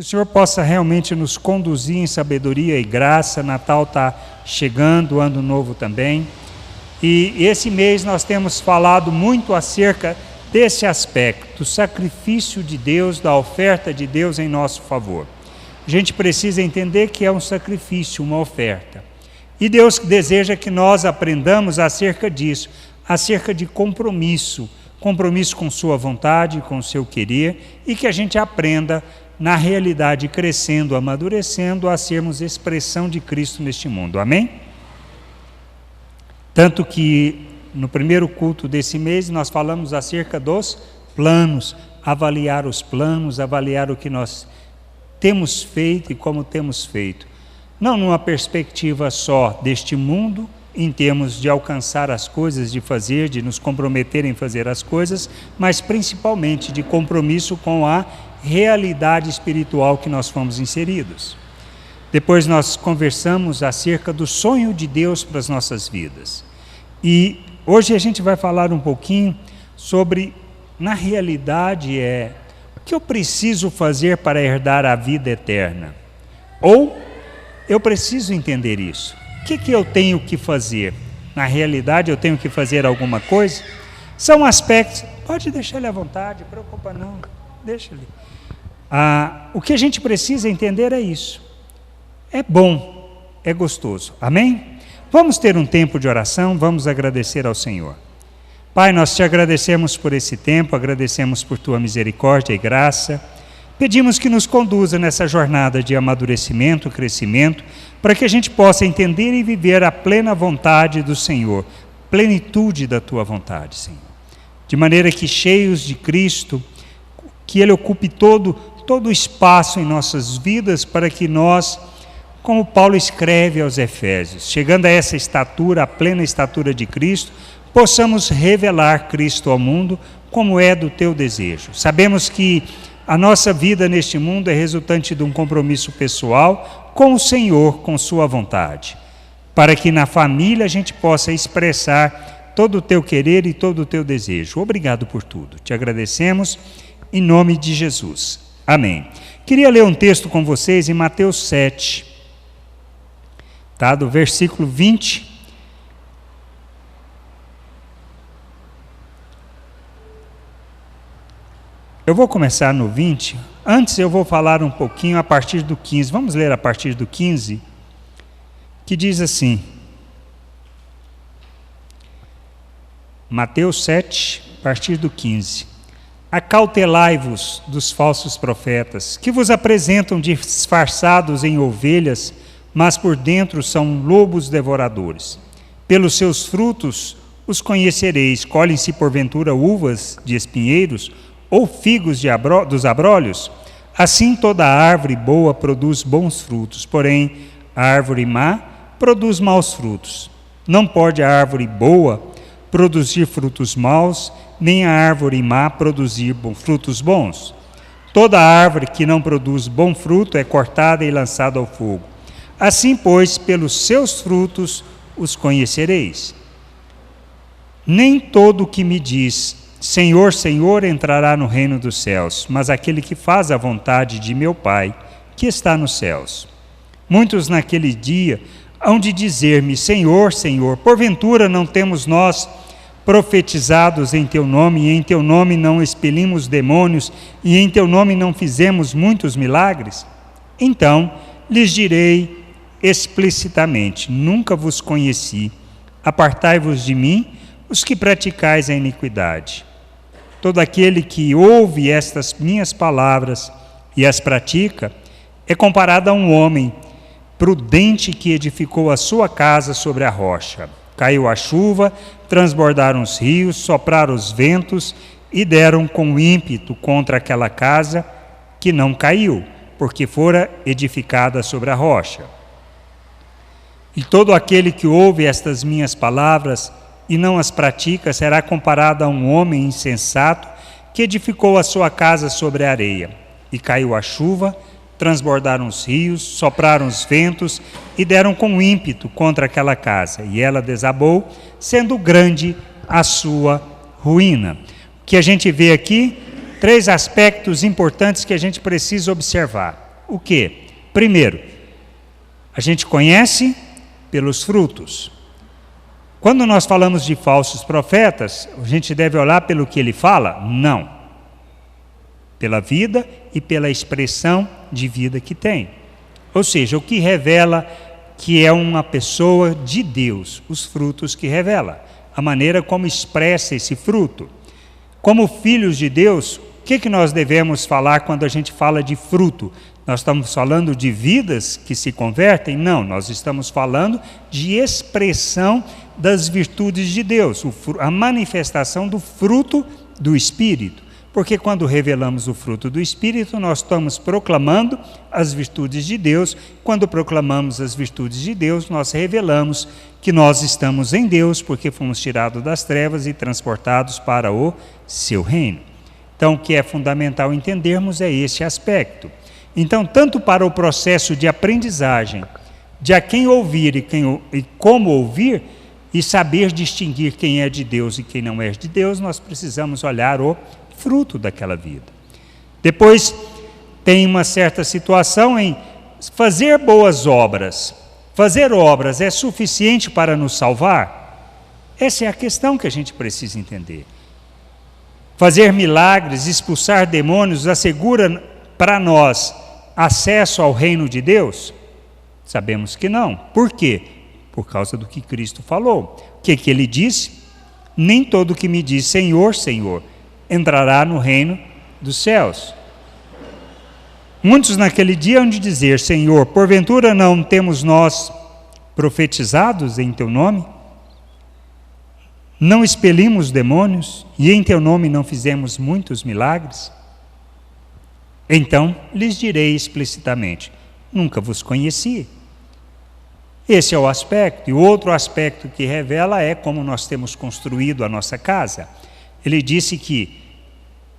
o Senhor possa realmente nos conduzir em sabedoria e graça. Natal está chegando, Ano Novo também. E esse mês nós temos falado muito acerca desse aspecto, do sacrifício de Deus, da oferta de Deus em nosso favor. A gente precisa entender que é um sacrifício, uma oferta. E Deus deseja que nós aprendamos acerca disso, acerca de compromisso com sua vontade, com o seu querer, e que a gente aprenda, na realidade, crescendo, amadurecendo, a sermos expressão de Cristo neste mundo. Amém? Tanto que no primeiro culto desse mês nós falamos acerca dos planos, avaliar os planos, avaliar o que nós temos feito e como temos feito. Não numa perspectiva só deste mundo, em termos de alcançar as coisas, de fazer, de nos comprometer em fazer as coisas, mas principalmente de compromisso com a realidade espiritual que nós fomos inseridos. Depois nós conversamos acerca do sonho de Deus para as nossas vidas. E hoje a gente vai falar um pouquinho sobre, na realidade, o que eu preciso fazer para herdar a vida eterna? Ou eu preciso entender isso. O que eu tenho que fazer? Na realidade, eu tenho que fazer alguma coisa? São aspectos... Pode deixar ele à vontade, preocupa não, deixa ele. O que a gente precisa entender é isso. É bom, é gostoso. Amém? Vamos ter um tempo de oração, vamos agradecer ao Senhor. Pai, nós te agradecemos por esse tempo, agradecemos por tua misericórdia e graça. Pedimos que nos conduza nessa jornada de amadurecimento, crescimento, para que a gente possa entender e viver a plena vontade do Senhor, plenitude da tua vontade, Senhor. De maneira que, cheios de Cristo, que Ele ocupe todo o espaço em nossas vidas, para que nós, como Paulo escreve aos Efésios, chegando a essa estatura, a plena estatura de Cristo, possamos revelar Cristo ao mundo como é do teu desejo. Sabemos que a nossa vida neste mundo é resultante de um compromisso pessoal com o Senhor, com sua vontade, para que na família a gente possa expressar todo o teu querer e todo o teu desejo. Obrigado por tudo. Te agradecemos em nome de Jesus. Amém. Queria ler um texto com vocês em Mateus 7, do versículo 20. Eu vou começar no 20, antes eu vou falar um pouquinho a partir do 15, vamos ler a partir do 15, que diz assim, Mateus 7, a partir do 15, acautelai-vos dos falsos profetas, que vos apresentam disfarçados em ovelhas, mas por dentro são lobos devoradores. Pelos seus frutos os conhecereis, colhem-se porventura uvas de espinheiros, ou figos dos abrolhos? Assim toda árvore boa produz bons frutos, porém a árvore má produz maus frutos. Não pode a árvore boa produzir frutos maus, nem a árvore má produzir frutos bons. Toda árvore que não produz bom fruto é cortada e lançada ao fogo. Assim, pois, pelos seus frutos os conhecereis. Nem todo o que me diz Senhor, Senhor, entrará no reino dos céus, mas aquele que faz a vontade de meu Pai, que está nos céus. Muitos naquele dia hão de dizer-me, Senhor, Senhor, porventura não temos nós profetizados em teu nome, e em teu nome não expelimos demônios, e em teu nome não fizemos muitos milagres? Então lhes direi explicitamente, nunca vos conheci, apartai-vos de mim, os que praticais a iniquidade. Todo aquele que ouve estas minhas palavras e as pratica, é comparado a um homem prudente que edificou a sua casa sobre a rocha. Caiu a chuva, transbordaram os rios, sopraram os ventos e deram com ímpeto contra aquela casa que não caiu, porque fora edificada sobre a rocha. E todo aquele que ouve estas minhas palavras e não as pratica, será comparado a um homem insensato que edificou a sua casa sobre a areia. E caiu a chuva, transbordaram os rios, sopraram os ventos e deram com ímpeto contra aquela casa. E ela desabou, sendo grande a sua ruína. O que a gente vê aqui, 3 aspectos importantes que a gente precisa observar. o quê? Primeiro, a gente conhece pelos frutos. Quando nós falamos de falsos profetas, a gente deve olhar pelo que ele fala? Não. Pela vida e pela expressão de vida que tem. Ou seja, o que revela que é uma pessoa de Deus, os frutos que revela, a maneira como expressa esse fruto. Como filhos de Deus, o que nós devemos falar quando a gente fala de fruto? Nós estamos falando de vidas que se convertem? Não, nós estamos falando de expressão das virtudes de Deus, a manifestação do fruto do Espírito. Porque quando revelamos o fruto do Espírito, nós estamos proclamando as virtudes de Deus. Quando proclamamos as virtudes de Deus, nós revelamos que nós estamos em Deus, porque fomos tirados das trevas e transportados para o seu reino. Então, o que é fundamental entendermos é esse aspecto. Então, tanto para o processo de aprendizagem, de a quem ouvir e como ouvir, e saber distinguir quem é de Deus e quem não é de Deus, nós precisamos olhar o fruto daquela vida. Depois, tem uma certa situação em fazer boas obras. Fazer obras é suficiente para nos salvar? Essa é a questão que a gente precisa entender. Fazer milagres, expulsar demônios, assegura para nós acesso ao reino de Deus? Sabemos que não. Por quê? Por causa do que Cristo falou. O que ele disse? Nem todo que me diz Senhor, Senhor, entrará no reino dos céus. Muitos naquele dia hão de dizer, Senhor, porventura não temos nós profetizados em teu nome? Não expelimos demônios e em teu nome não fizemos muitos milagres? Então lhes direi explicitamente, nunca vos conheci. Esse é o aspecto. E o outro aspecto que revela é como nós temos construído a nossa casa. Ele disse que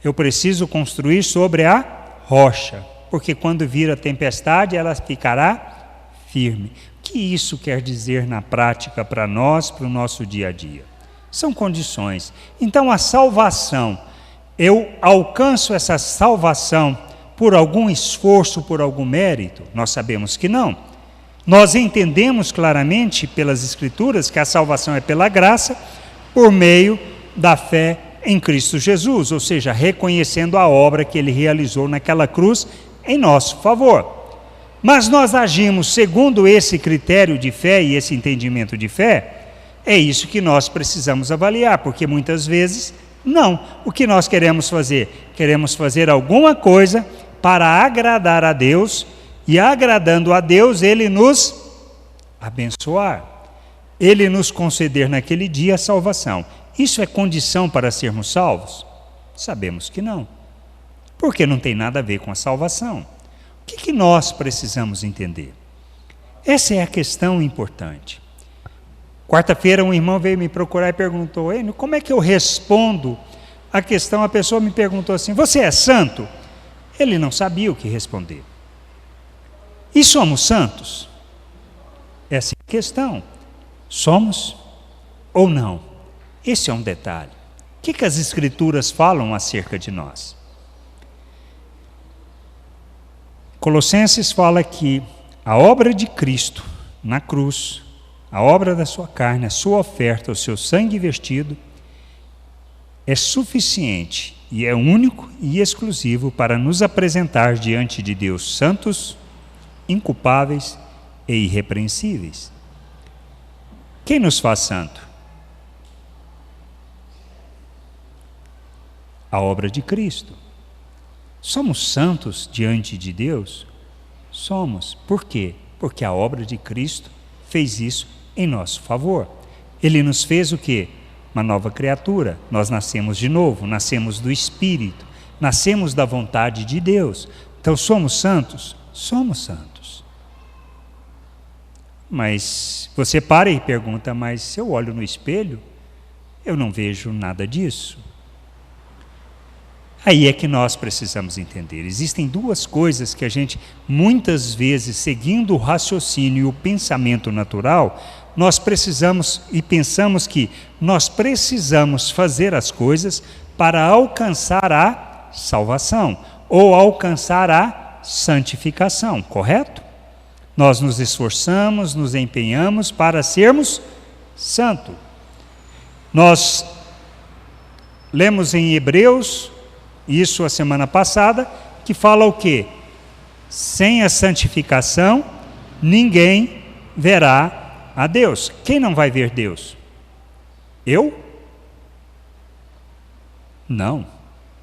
eu preciso construir sobre a rocha, porque quando vir a tempestade, ela ficará firme. O que isso quer dizer na prática para nós, para o nosso dia a dia? São condições. Então, a salvação, eu alcanço essa salvação por algum esforço, por algum mérito? Nós sabemos que não. Nós entendemos claramente pelas Escrituras que a salvação é pela graça, por meio da fé em Cristo Jesus, ou seja, reconhecendo a obra que Ele realizou naquela cruz em nosso favor. Mas nós agimos segundo esse critério de fé e esse entendimento de fé? É isso que nós precisamos avaliar, porque muitas vezes, não. O que nós queremos fazer? Queremos fazer alguma coisa para agradar a Deus, e agradando a Deus, Ele nos abençoar. Ele nos conceder naquele dia a salvação. Isso é condição para sermos salvos? Sabemos que não. Porque não tem nada a ver com a salvação. O que nós precisamos entender? Essa é a questão importante. Quarta-feira um irmão veio me procurar e perguntou, como é que eu respondo a questão? A pessoa me perguntou assim, você é santo? Ele não sabia o que responder. E somos santos? Essa é a questão. Somos ou não? Esse é um detalhe. O que as Escrituras falam acerca de nós? Colossenses fala que a obra de Cristo na cruz, a obra da sua carne, a sua oferta, o seu sangue vertido, é suficiente e é único e exclusivo para nos apresentar diante de Deus santos, inculpáveis e irrepreensíveis. Quem nos faz santo? A obra de Cristo. Somos santos diante de Deus? Somos. Por quê? Porque a obra de Cristo fez isso em nosso favor. Ele nos fez o quê? Uma nova criatura. Nós nascemos de novo, nascemos do Espírito, nascemos da vontade de Deus. Então somos santos? Somos santos. Mas você para e pergunta, mas se eu olho no espelho, eu não vejo nada disso. Aí é que nós precisamos entender. Existem duas coisas que a gente, muitas vezes, seguindo o raciocínio e o pensamento natural, nós precisamos e pensamos que nós precisamos fazer as coisas para alcançar a salvação ou alcançar a santificação, correto? Nós nos esforçamos, nos empenhamos para sermos santos. Nós lemos em Hebreus, isso a semana passada, que fala o quê? Sem a santificação, ninguém verá a Deus. Quem não vai ver Deus? Eu? Não.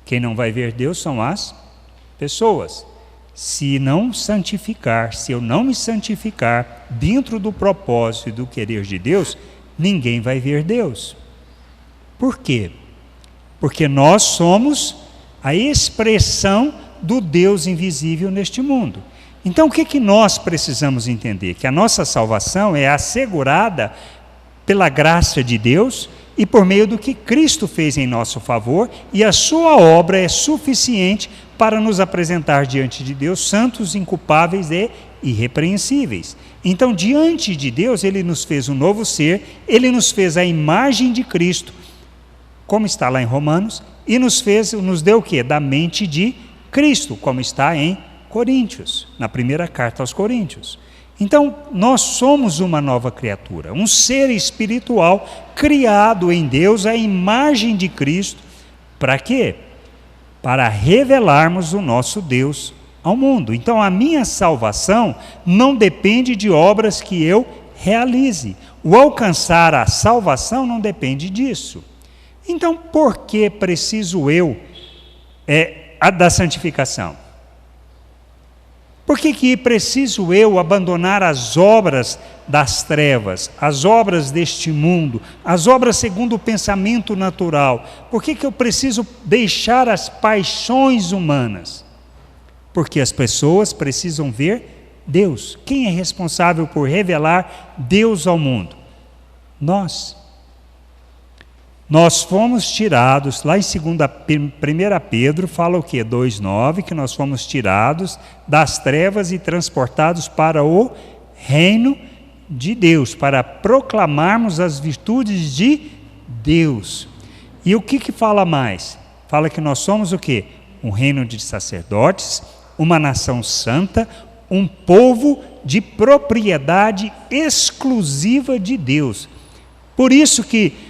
Quem não vai ver Deus são as pessoas. Se não santificar, se eu não me santificar dentro do propósito e do querer de Deus, ninguém vai ver Deus. Por quê? Porque nós somos a expressão do Deus invisível neste mundo. Então o que nós precisamos entender? Que a nossa salvação é assegurada pela graça de Deus e por meio do que Cristo fez em nosso favor, e a sua obra é suficiente para nos apresentar diante de Deus santos, inculpáveis e irrepreensíveis. Então, diante de Deus, Ele nos fez um novo ser, Ele nos fez a imagem de Cristo, como está lá em Romanos, e nos deu o quê? Da mente de Cristo, como está em Coríntios, na primeira carta aos Coríntios. Então, nós somos uma nova criatura, um ser espiritual criado em Deus, à imagem de Cristo. Para quê? Para revelarmos o nosso Deus ao mundo. Então, a minha salvação não depende de obras que eu realize. O alcançar a salvação não depende disso. Então, por que preciso eu da santificação? Por que preciso eu abandonar as obras das trevas, as obras deste mundo, as obras segundo o pensamento natural? Por que eu preciso deixar as paixões humanas? Porque as pessoas precisam ver Deus. Quem é responsável por revelar Deus ao mundo? Nós. Nós fomos tirados, lá em 1 Pedro, fala o quê? 2,9, que nós fomos tirados das trevas e transportados para o reino de Deus, para proclamarmos as virtudes de Deus. E o que fala mais? Fala que nós somos o quê? Um reino de sacerdotes, uma nação santa, um povo de propriedade exclusiva de Deus. Por isso que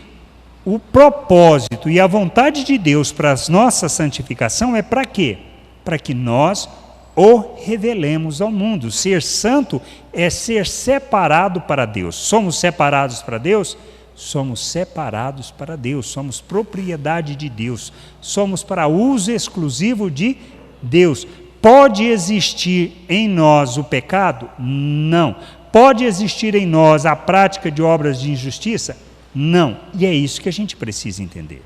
o propósito e a vontade de Deus para a nossa santificação é para quê? Para que nós o revelemos ao mundo. Ser santo é ser separado para Deus. Somos separados para Deus? Somos separados para Deus. Somos propriedade de Deus. Somos para uso exclusivo de Deus. Pode existir em nós o pecado? Não. Pode existir em nós a prática de obras de injustiça? Não, e é isso que a gente precisa entender.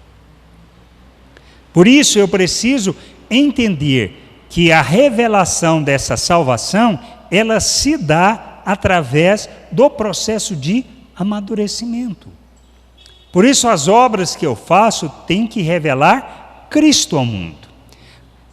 Por isso eu preciso entender que a revelação dessa salvação, ela se dá através do processo de amadurecimento. Por isso as obras que eu faço têm que revelar Cristo ao mundo.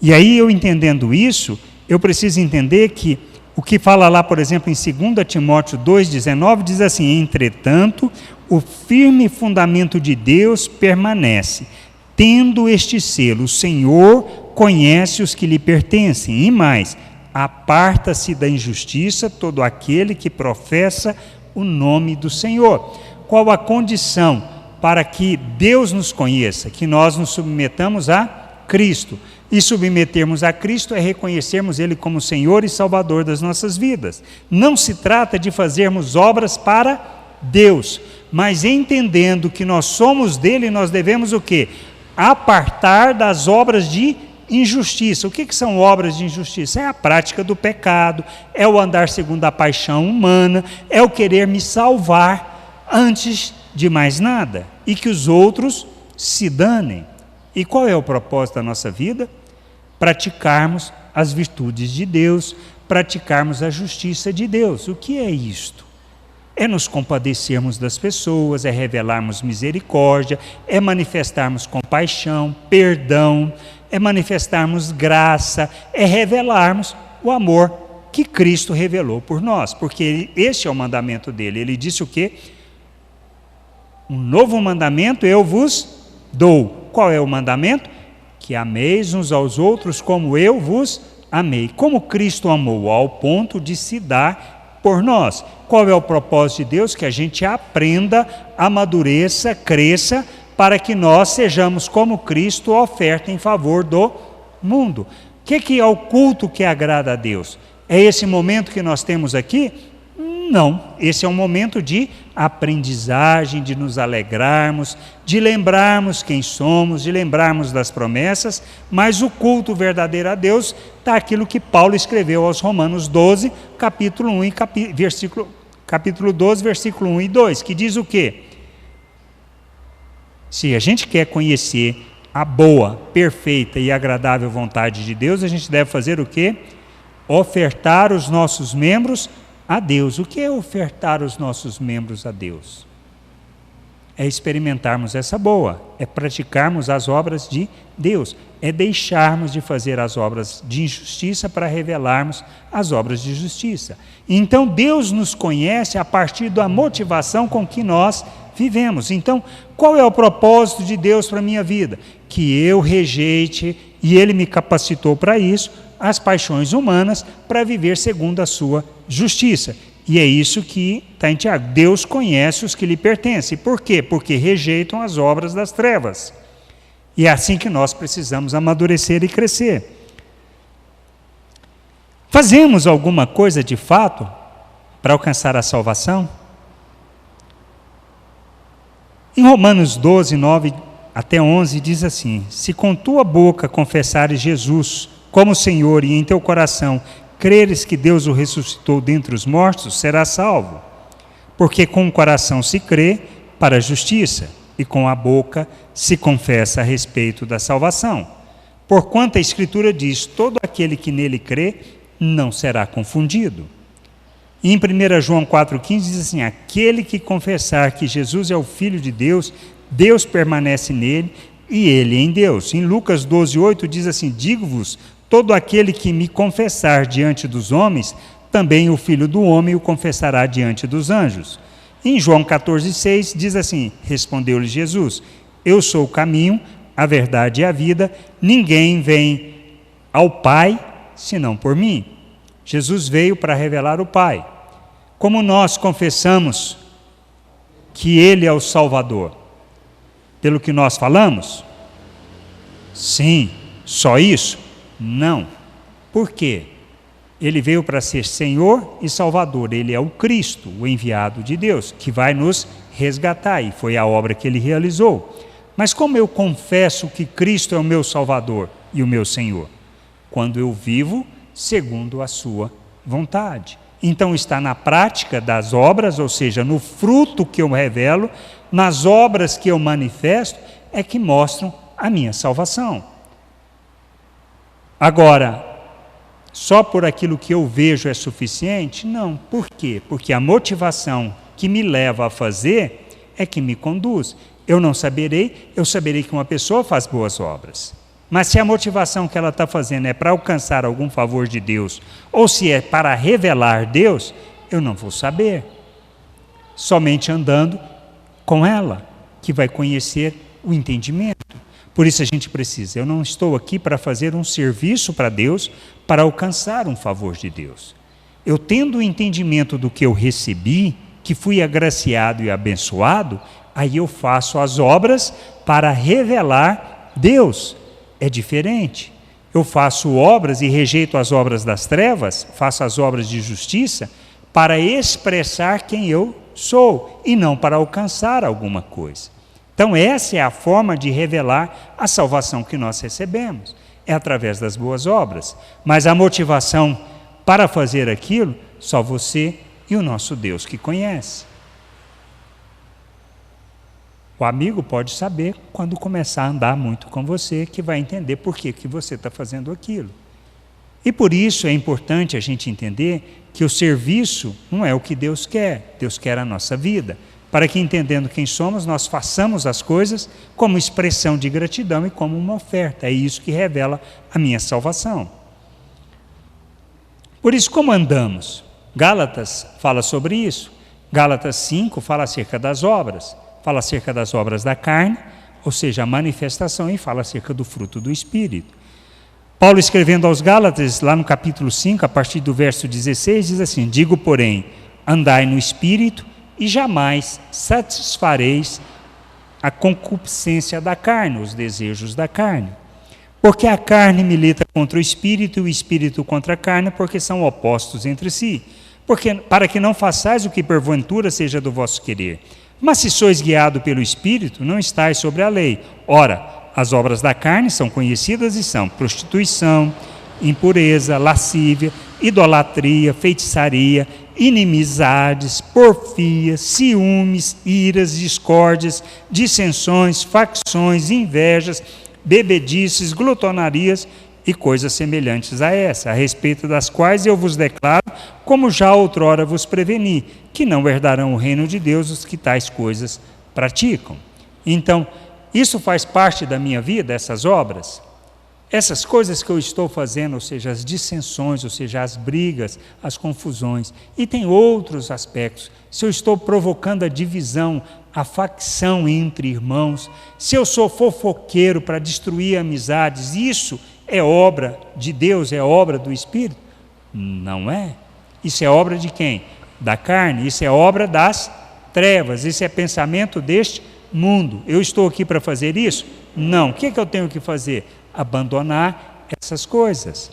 E aí eu entendendo isso, eu preciso entender que o que fala lá, por exemplo, em 2 Timóteo 2,19, diz assim: entretanto, o firme fundamento de Deus permanece, tendo este selo: o Senhor conhece os que lhe pertencem, e mais, aparta-se da injustiça todo aquele que professa o nome do Senhor. Qual a condição para que Deus nos conheça? Que nós nos submetamos a Cristo. E submetermos a Cristo é reconhecermos Ele como Senhor e Salvador das nossas vidas. Não se trata de fazermos obras para Deus, mas entendendo que nós somos dele, nós devemos o quê? Apartar das obras de injustiça. O que são obras de injustiça? É a prática do pecado, é o andar segundo a paixão humana, é o querer me salvar antes de mais nada, e que os outros se danem. E qual é o propósito da nossa vida? Praticarmos as virtudes de Deus, praticarmos a justiça de Deus. O que é isto? É nos compadecermos das pessoas, é revelarmos misericórdia, é manifestarmos compaixão, perdão, é manifestarmos graça, é revelarmos o amor que Cristo revelou por nós, porque este é o mandamento dele. Ele disse o quê? Um novo mandamento eu vos dou. Qual é o mandamento? Que ameis uns aos outros como eu vos amei. Como Cristo amou ao ponto de se dar por nós. Qual é o propósito de Deus? Que a gente aprenda, amadureça, cresça, para que nós sejamos como Cristo, oferta em favor do mundo. O que é o culto que agrada a Deus? É esse momento que nós temos aqui? Não, esse é um momento de aprendizagem, de nos alegrarmos, de lembrarmos quem somos, de lembrarmos das promessas, mas o culto verdadeiro a Deus está aquilo que Paulo escreveu aos Romanos 12, capítulo 1 e capítulo 12, versículo 1 e 2, que diz o quê? Se a gente quer conhecer a boa, perfeita e agradável vontade de Deus, a gente deve fazer o quê? Ofertar os nossos membros a Deus. O que é ofertar os nossos membros a Deus? É experimentarmos essa boa, é praticarmos as obras de Deus, é deixarmos de fazer as obras de injustiça para revelarmos as obras de justiça. Então Deus nos conhece a partir da motivação com que nós vivemos. Então, qual é o propósito de Deus para a minha vida? Que eu rejeite, e Ele me capacitou para isso, as paixões humanas para viver segundo a sua justiça. E é isso que está em Tiago. Deus conhece os que lhe pertencem. Por quê? Porque rejeitam as obras das trevas. E é assim que nós precisamos amadurecer e crescer. Fazemos alguma coisa de fato para alcançar a salvação? Em Romanos 12, 9 até 11 diz assim: se com tua boca confessares Jesus como Senhor e em teu coração creres que Deus o ressuscitou dentre os mortos, serás salvo. Porque com o coração se crê para a justiça e com a boca se confessa a respeito da salvação. Porquanto a Escritura diz: todo aquele que nele crê não será confundido. E em 1 João 4,15 diz assim: aquele que confessar que Jesus é o Filho de Deus, Deus permanece nele e ele em Deus. Em Lucas 12,8 diz assim: digo-vos, todo aquele que me confessar diante dos homens, também o Filho do Homem o confessará diante dos anjos. Em João 14,6 diz assim: respondeu-lhe Jesus: eu sou o caminho, a verdade e a vida, ninguém vem ao Pai senão por mim. Jesus veio para revelar o Pai. Como nós confessamos que Ele é o Salvador? Pelo que nós falamos? Sim. Só isso? Não. Por quê? Ele veio para ser Senhor e Salvador. Ele é o Cristo, o enviado de Deus, que vai nos resgatar, e foi a obra que Ele realizou. Mas como eu confesso que Cristo é o meu Salvador e o meu Senhor? Quando eu vivo segundo a sua vontade. Então está na prática das obras, ou seja, no fruto que eu revelo, nas obras que eu manifesto, é que mostram a minha salvação. Agora, só por aquilo que eu vejo é suficiente? Não. Por quê? Porque a motivação que me leva a fazer é que me conduz. Eu saberei que uma pessoa faz boas obras. Mas se a motivação que ela está fazendo é para alcançar algum favor de Deus, ou se é para revelar Deus, eu não vou saber. Somente andando com ela, que vai conhecer o entendimento. Por isso a gente precisa. Eu não estou aqui para fazer um serviço para Deus, para alcançar um favor de Deus. Eu tendo o entendimento do que eu recebi, que fui agraciado e abençoado, aí eu faço as obras para revelar Deus. É diferente. Eu faço obras e rejeito as obras das trevas, faço as obras de justiça para expressar quem eu sou e não para alcançar alguma coisa. Então essa é a forma de revelar a salvação que nós recebemos, é através das boas obras. Mas a motivação para fazer aquilo, só você e o nosso Deus que conhece. O amigo pode saber quando começar a andar muito com você, que vai entender por que você está fazendo aquilo. E por isso é importante a gente entender que o serviço não é o que Deus quer a nossa vida, para que, entendendo quem somos, nós façamos as coisas como expressão de gratidão e como uma oferta. É isso que revela a minha salvação. Por isso, como andamos? Gálatas fala sobre isso. Gálatas 5 fala acerca das obras. Fala acerca das obras da carne, ou seja, a manifestação, e fala acerca do fruto do Espírito. Paulo, escrevendo aos Gálatas, lá no capítulo 5, a partir do verso 16, diz assim: digo, porém, andai no Espírito e jamais satisfareis a concupiscência da carne, os desejos da carne. Porque a carne milita contra o Espírito e o Espírito contra a carne, porque são opostos entre si. Porque, para que não façais o que porventura seja do vosso querer. Mas se sois guiados pelo Espírito, não estáis sobre a lei. Ora, as obras da carne são conhecidas e são prostituição, impureza, lascívia, idolatria, feitiçaria, inimizades, porfias, ciúmes, iras, discórdias, dissensões, facções, invejas, bebedices, glutonarias e coisas semelhantes a essa, a respeito das quais eu vos declaro, como já outrora vos preveni, que não herdarão o reino de Deus os que tais coisas praticam. Então, isso faz parte da minha vida, essas obras? Essas coisas que eu estou fazendo, ou seja, as dissensões, ou seja, as brigas, as confusões, e tem outros aspectos. Se eu estou provocando a divisão, a facção entre irmãos, se eu sou fofoqueiro para destruir amizades, isso é obra de Deus, é obra do Espírito? Não é. Isso é obra de quem? Da carne, isso é obra das trevas, isso é pensamento deste mundo. Eu estou aqui para fazer isso? Não. O que é que eu tenho que fazer? Abandonar essas coisas.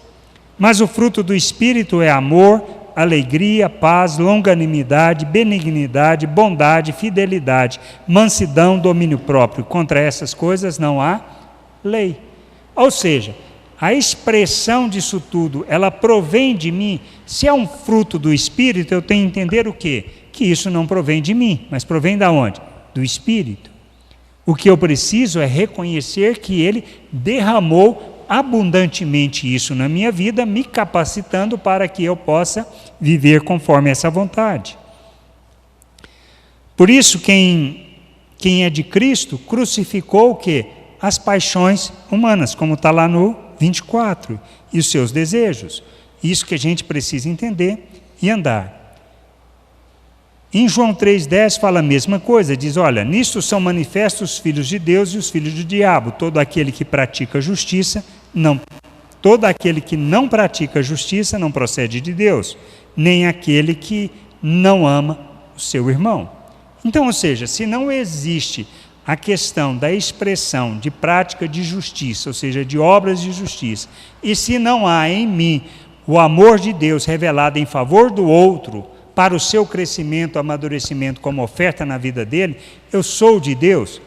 Mas o fruto do Espírito é amor, alegria, paz, longanimidade, benignidade, bondade, fidelidade, mansidão, domínio próprio. Contra essas coisas não há lei. Ou seja, a expressão disso tudo, ela provém de mim. Se é um fruto do Espírito, eu tenho que entender o quê? Que isso não provém de mim, mas provém da onde? Do Espírito. O que eu preciso é reconhecer que Ele derramou abundantemente isso na minha vida, me capacitando para que eu possa viver conforme essa vontade. Por isso, quem é de Cristo, crucificou o quê? As paixões humanas, como está lá no 24, e os seus desejos. Isso que a gente precisa entender e andar. Em João 3,10 fala a mesma coisa, diz, olha, nisto são manifestos os filhos de Deus e os filhos do diabo. Todo aquele que pratica justiça, todo aquele que não pratica justiça não procede de Deus, nem aquele que não ama o seu irmão. Então, ou seja, se não existe a questão da expressão de prática de justiça, ou seja, de obras de justiça, e se não há em mim o amor de Deus revelado em favor do outro, para o seu crescimento, amadurecimento como oferta na vida dele, eu sou de Deus.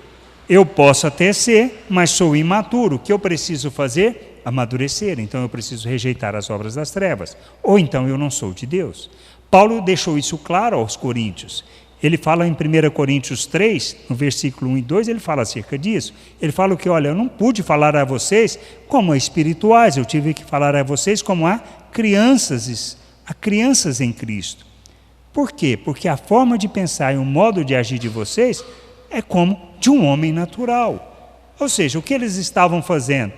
Eu posso até ser, mas sou imaturo. O que eu preciso fazer? Amadurecer. Então eu preciso rejeitar as obras das trevas. Ou então eu não sou de Deus. Paulo deixou isso claro aos coríntios. Ele fala em 1 Coríntios 3, no versículo 1 e 2, ele fala acerca disso. Ele fala que, olha, eu não pude falar a vocês como a espirituais, eu tive que falar a vocês como a crianças em Cristo. Por quê? Porque a forma de pensar e o modo de agir de vocês é como de um homem natural. Ou seja, o que eles estavam fazendo?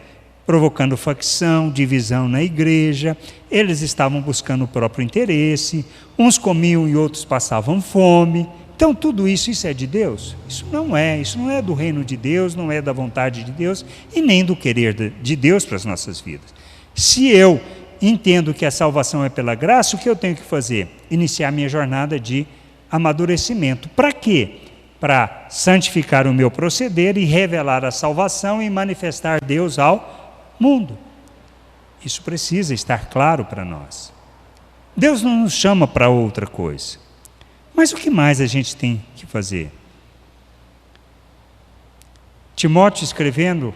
Provocando facção, divisão na igreja, eles estavam buscando o próprio interesse, uns comiam e outros passavam fome. Então tudo isso é de Deus? Isso não é do reino de Deus, não é da vontade de Deus e nem do querer de Deus para as nossas vidas. Se eu entendo que a salvação é pela graça, o que eu tenho que fazer? Iniciar minha jornada de amadurecimento. Para quê? Para santificar o meu proceder e revelar a salvação e manifestar Deus ao mundo. Isso precisa estar claro para nós. Deus não nos chama para outra coisa. Mas o que mais a gente tem que fazer? Timóteo, escrevendo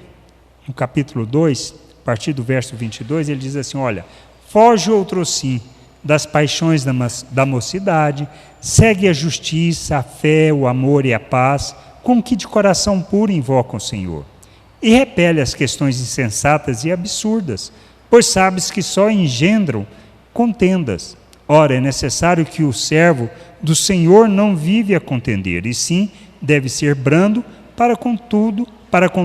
no capítulo 2, a partir do verso 22, ele diz assim, olha, foge outrossim das paixões da mocidade, segue a justiça, a fé, o amor e a paz, com que de coração puro invocam o Senhor. E repele as questões insensatas e absurdas, pois sabes que só engendram contendas. Ora, é necessário que o servo do Senhor não vive a contender, e sim deve ser brando para com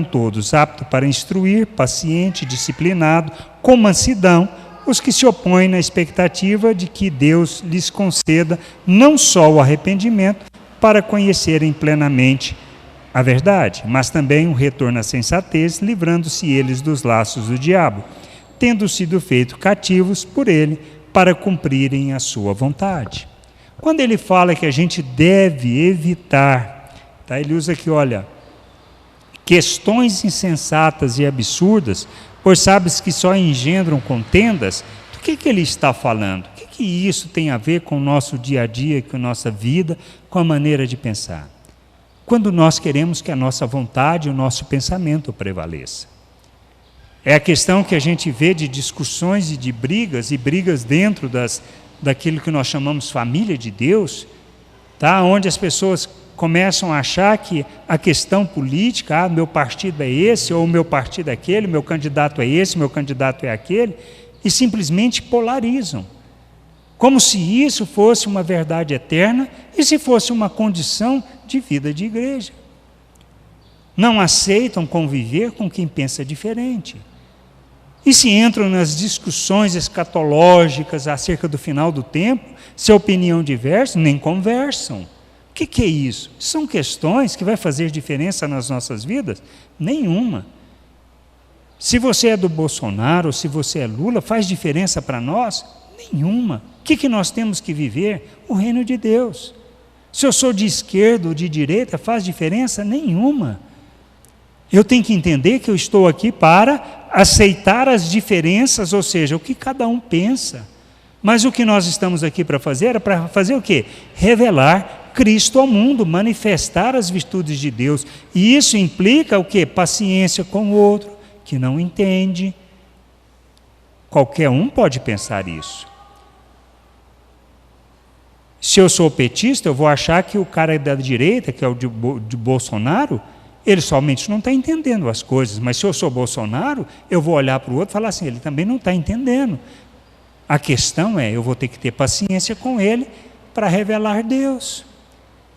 todos, apto para instruir, paciente, disciplinado, com mansidão, os que se opõem na expectativa de que Deus lhes conceda não só o arrependimento para conhecerem plenamente a verdade, mas também um retorno à sensatez, livrando-se eles dos laços do diabo. tendo sido feitos cativos por ele para cumprirem a sua vontade. Quando ele fala que a gente deve evitar, tá? Ele usa aqui, olha, questões insensatas e absurdas, pois sabes que só engendram contendas. Do que ele está falando? O que isso tem a ver com o nosso dia a dia, com a nossa vida, com a maneira de pensar? Quando nós queremos que a nossa vontade, o nosso pensamento prevaleça. É a questão que a gente vê de discussões e de brigas, e brigas dentro daquilo que nós chamamos família de Deus, tá? Onde as pessoas começam a achar que a questão política, meu partido é esse, ou meu partido é aquele, meu candidato é esse, meu candidato é aquele, e simplesmente polarizam. Como se isso fosse uma verdade eterna e se fosse uma condição de vida de igreja. Não aceitam conviver com quem pensa diferente. E se entram nas discussões escatológicas acerca do final do tempo, se a opinião diversa, nem conversam. O que é isso? São questões que vai fazer diferença nas nossas vidas? Nenhuma. Se você é do Bolsonaro ou se você é Lula, faz diferença para nós? Nenhuma. O que nós temos que viver? O reino de Deus. Se eu sou de esquerda ou de direita, faz diferença? Nenhuma. Eu tenho que entender que eu estou aqui para aceitar as diferenças, ou seja, o que cada um pensa. Mas o que nós estamos aqui para fazer é para fazer o quê? Revelar Cristo ao mundo, manifestar as virtudes de Deus. E isso implica o quê? Paciência com o outro, que não entende. Qualquer um pode pensar isso. Se eu sou petista, eu vou achar que o cara da direita, que é o de Bolsonaro, ele somente não está entendendo as coisas. Mas se eu sou Bolsonaro, eu vou olhar para o outro e falar assim, ele também não está entendendo. A questão é, eu vou ter que ter paciência com ele para revelar Deus.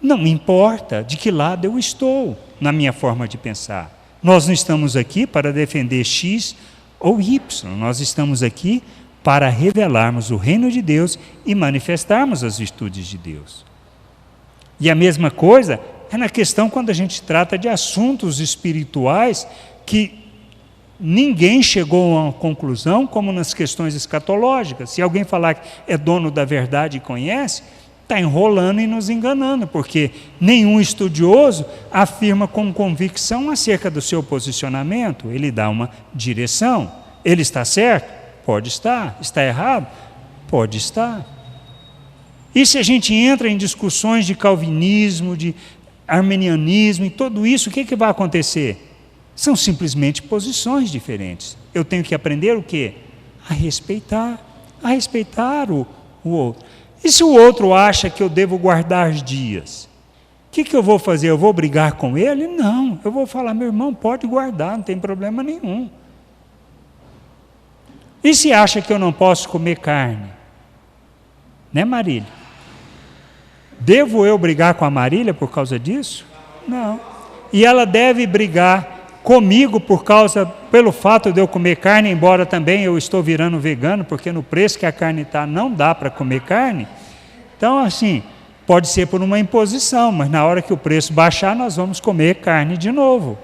Não importa de que lado eu estou na minha forma de pensar. Nós não estamos aqui para defender X ou Y. Nós estamos aqui para revelarmos o reino de Deus e manifestarmos as virtudes de Deus. E a mesma coisa é na questão quando a gente trata de assuntos espirituais que ninguém chegou a uma conclusão, como nas questões escatológicas. Se alguém falar que é dono da verdade e conhece, está enrolando e nos enganando, porque nenhum estudioso afirma com convicção acerca do seu posicionamento. Ele dá uma direção. Ele está certo? Pode estar. Está errado? Pode estar. E se a gente entra em discussões de calvinismo, de arminianismo, e tudo isso, o que vai acontecer? São simplesmente posições diferentes. Eu tenho que aprender o quê? A respeitar o outro. E se o outro acha que eu devo guardar dias? O que eu vou fazer? Eu vou brigar com ele? Não, eu vou falar, meu irmão, pode guardar, não tem problema nenhum. E se acha que eu não posso comer carne? Né, Marília? Devo eu brigar com a Marília por causa disso? Não. E ela deve brigar comigo pelo fato de eu comer carne, embora também eu estou virando vegano, porque no preço que a carne está, não dá para comer carne. Então, assim, pode ser por uma imposição, mas na hora que o preço baixar, nós vamos comer carne de novo.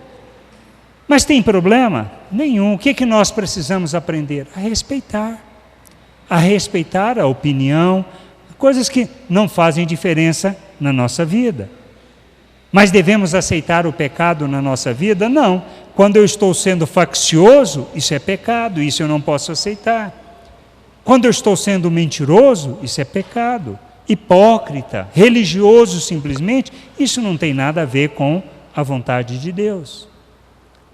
Mas tem problema? Nenhum. O que nós precisamos aprender? A respeitar a opinião, coisas que não fazem diferença na nossa vida. Mas devemos aceitar o pecado na nossa vida? Não. Quando eu estou sendo faccioso, isso é pecado, isso eu não posso aceitar. Quando eu estou sendo mentiroso, isso é pecado. Hipócrita, religioso simplesmente, isso não tem nada a ver com a vontade de Deus.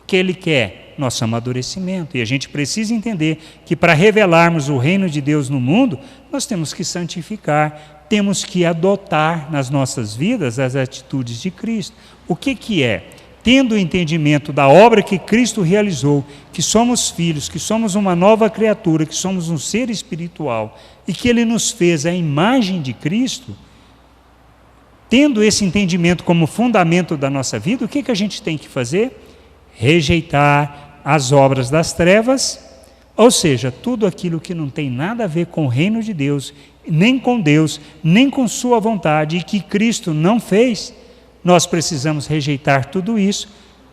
O que Ele quer? Nosso amadurecimento. E a gente precisa entender que para revelarmos o reino de Deus no mundo, nós temos que santificar, temos que adotar nas nossas vidas as atitudes de Cristo. O que é? Tendo o entendimento da obra que Cristo realizou, que somos filhos, que somos uma nova criatura, que somos um ser espiritual e que Ele nos fez a imagem de Cristo, tendo esse entendimento como fundamento da nossa vida, o que a gente tem que fazer? Rejeitar as obras das trevas, ou seja, tudo aquilo que não tem nada a ver com o reino de Deus, nem com Deus, nem com sua vontade, e que Cristo não fez, nós precisamos rejeitar tudo isso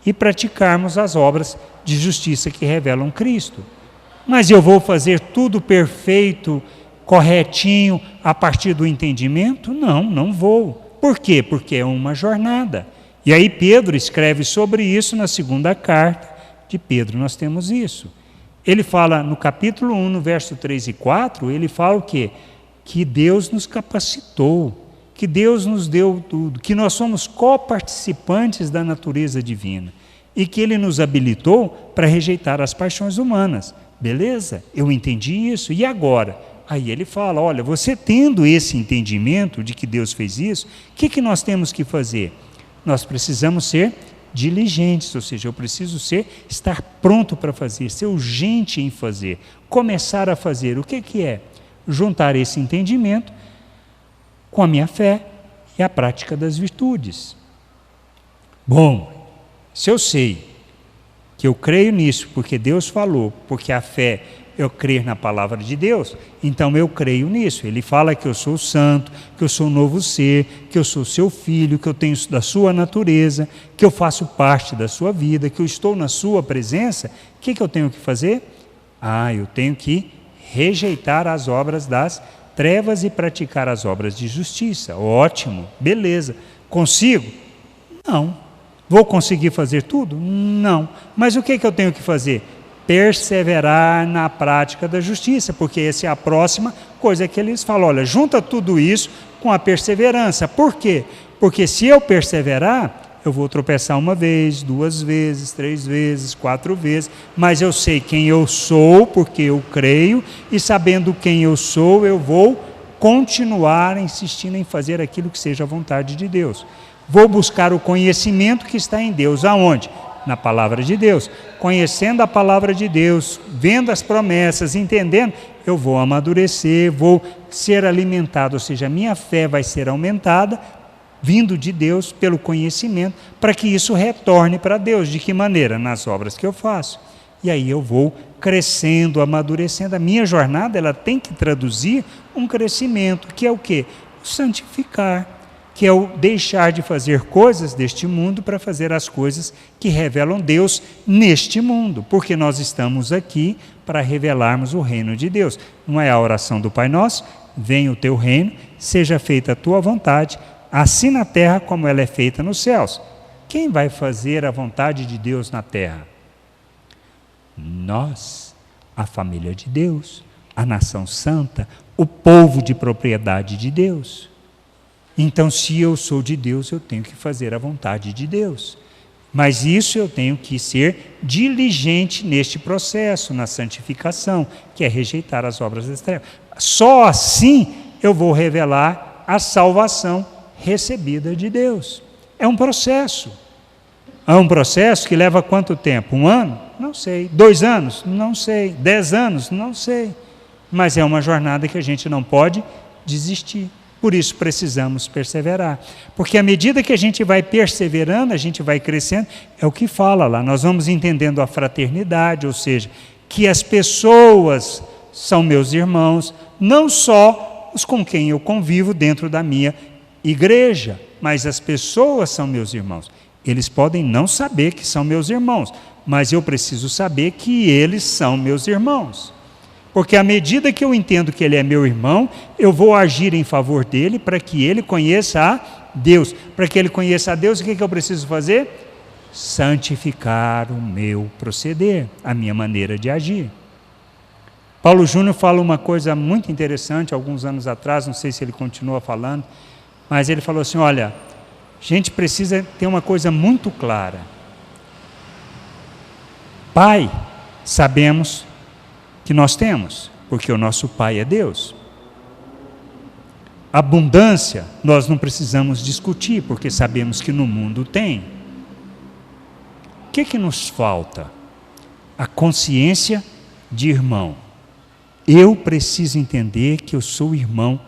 e praticarmos as obras de justiça que revelam Cristo. Mas eu vou fazer tudo perfeito, corretinho, a partir do entendimento? Não, não vou. Por quê? Porque é uma jornada. E aí Pedro escreve sobre isso na segunda carta de Pedro, nós temos isso. Ele fala no capítulo 1, no verso 3 e 4, ele fala o quê? Que Deus nos capacitou, que Deus nos deu tudo, que nós somos coparticipantes da natureza divina e que Ele nos habilitou para rejeitar as paixões humanas. Beleza? Eu entendi isso. E agora? Aí ele fala, olha, você tendo esse entendimento de que Deus fez isso, o que nós temos que fazer? Nós precisamos ser diligentes, ou seja, eu preciso estar pronto para fazer, ser urgente em fazer, começar a fazer. O que é? Juntar esse entendimento com a minha fé e a prática das virtudes. Bom, se eu sei que eu creio nisso, porque Deus falou, porque a fé eu crer na palavra de Deus, então eu creio nisso. Ele fala que eu sou santo, que eu sou um novo ser, que eu sou seu filho, que eu tenho da sua natureza, que eu faço parte da sua vida, que eu estou na sua presença. O que eu tenho que fazer? Eu tenho que rejeitar as obras das trevas e praticar as obras de justiça. Ótimo, beleza. Consigo? Não. Vou conseguir fazer tudo? Não. Mas o que eu tenho que fazer? Perseverar na prática da justiça, porque essa é a próxima coisa que eles falam. Olha, junta tudo isso com a perseverança. Por quê? Porque se eu perseverar, eu vou tropeçar uma vez, 2 vezes, 3 vezes, 4 vezes, mas eu sei quem eu sou, porque eu creio, e sabendo quem eu sou, eu vou continuar insistindo em fazer aquilo que seja a vontade de Deus. Vou buscar o conhecimento que está em Deus. Aonde? Na palavra de Deus. Conhecendo a palavra de Deus, vendo as promessas, entendendo, eu vou amadurecer, vou ser alimentado, ou seja, a minha fé vai ser aumentada, vindo de Deus pelo conhecimento, para que isso retorne para Deus. De que maneira? Nas obras que eu faço. E aí eu vou crescendo, amadurecendo. A minha jornada, ela tem que traduzir um crescimento, que é o quê? O santificar, que é o deixar de fazer coisas deste mundo para fazer as coisas que revelam Deus neste mundo, porque nós estamos aqui para revelarmos o reino de Deus. Não é a oração do Pai Nosso? Venha o teu reino, seja feita a tua vontade, assim na terra como ela é feita nos céus. Quem vai fazer a vontade de Deus na terra? Nós, a família de Deus, a nação santa, o povo de propriedade de Deus. Então, se eu sou de Deus, eu tenho que fazer a vontade de Deus. Mas isso eu tenho que ser diligente neste processo, na santificação, que é rejeitar as obras das trevas. Só assim eu vou revelar a salvação recebida de Deus. É um processo. É um processo que leva quanto tempo? 1 ano? Não sei. 2 anos? Não sei. 10 anos? Não sei. Mas é uma jornada que a gente não pode desistir. Por isso precisamos perseverar, porque à medida que a gente vai perseverando, a gente vai crescendo, é o que fala lá, nós vamos entendendo a fraternidade, ou seja, que as pessoas são meus irmãos, não só os com quem eu convivo dentro da minha igreja, mas as pessoas são meus irmãos. Eles podem não saber que são meus irmãos, mas eu preciso saber que eles são meus irmãos. Porque à medida que eu entendo que ele é meu irmão, eu vou agir em favor dele para que ele conheça a Deus. Para que ele conheça a Deus, o que eu preciso fazer? Santificar o meu proceder, a minha maneira de agir. Paulo Júnior fala uma coisa muito interessante, alguns anos atrás, não sei se ele continua falando, mas ele falou assim, olha, a gente precisa ter uma coisa muito clara. Pai, sabemos que nós temos, porque o nosso Pai é Deus. Abundância, nós não precisamos discutir, porque sabemos que no mundo tem. O que nos falta? A consciência de irmão. Eu preciso entender que eu sou irmão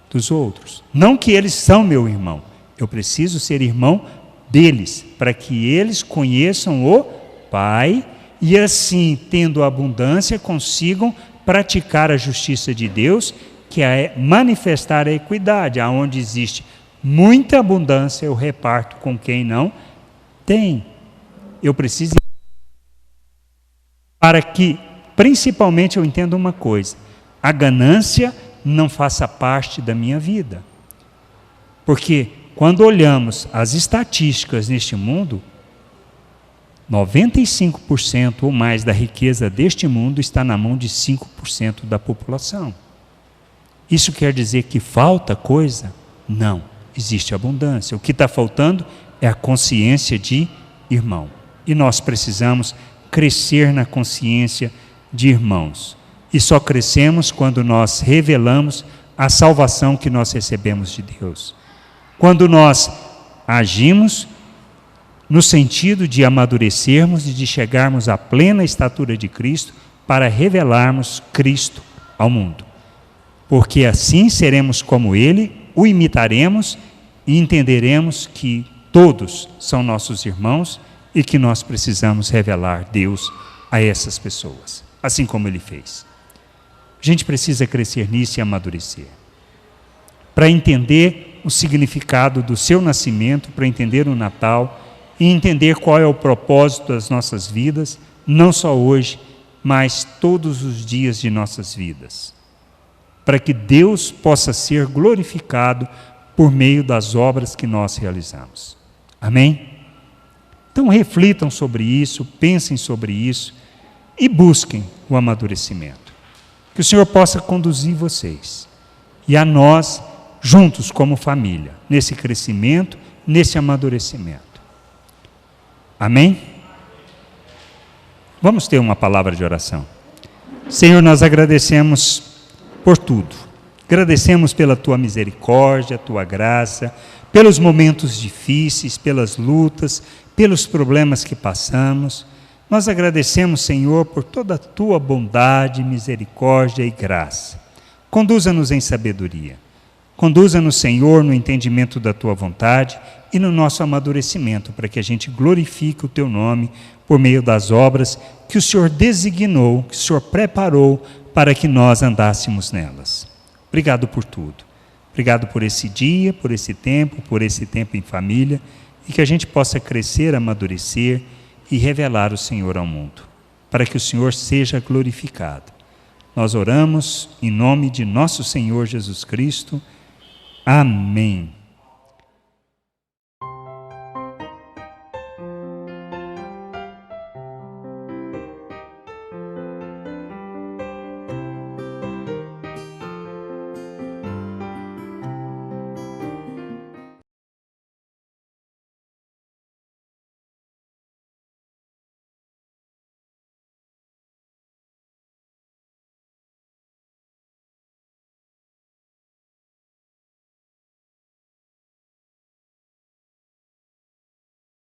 dos outros. Não que eles são meu irmão. Eu preciso ser irmão deles, para que eles conheçam o Pai e assim, tendo abundância, consigam praticar a justiça de Deus, que é manifestar a equidade. Aonde existe muita abundância, eu reparto com quem não tem. Eu preciso, para que principalmente eu entendo uma coisa: a ganância não faça parte da minha vida. Porque quando olhamos as estatísticas neste mundo, 95% ou mais da riqueza deste mundo está na mão de 5% da população. Isso quer dizer que falta coisa? Não, existe abundância. O que está faltando é a consciência de irmão. E nós precisamos crescer na consciência de irmãos. E só crescemos quando nós revelamos a salvação que nós recebemos de Deus. Quando nós agimos no sentido de amadurecermos e de chegarmos à plena estatura de Cristo para revelarmos Cristo ao mundo. Porque assim seremos como Ele, o imitaremos e entenderemos que todos são nossos irmãos e que nós precisamos revelar Deus a essas pessoas, assim como Ele fez. A gente precisa crescer nisso e amadurecer. Para entender o significado do seu nascimento, para entender o Natal e entender qual é o propósito das nossas vidas, não só hoje, mas todos os dias de nossas vidas. Para que Deus possa ser glorificado por meio das obras que nós realizamos. Amém? Então reflitam sobre isso, pensem sobre isso e busquem o amadurecimento. Que o Senhor possa conduzir vocês e a nós, juntos como família, nesse crescimento, nesse amadurecimento. Amém? Vamos ter uma palavra de oração. Senhor, nós agradecemos por tudo. Agradecemos pela Tua misericórdia, Tua graça, pelos momentos difíceis, pelas lutas, pelos problemas que passamos. Nós agradecemos, Senhor, por toda a Tua bondade, misericórdia e graça. Conduza-nos em sabedoria. Conduza-nos, Senhor, no entendimento da Tua vontade e no nosso amadurecimento, para que a gente glorifique o Teu nome por meio das obras que o Senhor designou, que o Senhor preparou para que nós andássemos nelas. Obrigado por tudo. Obrigado por esse dia, por esse tempo em família, e que a gente possa crescer, amadurecer e revelar o Senhor ao mundo, para que o Senhor seja glorificado. Nós oramos em nome de nosso Senhor Jesus Cristo. Amém.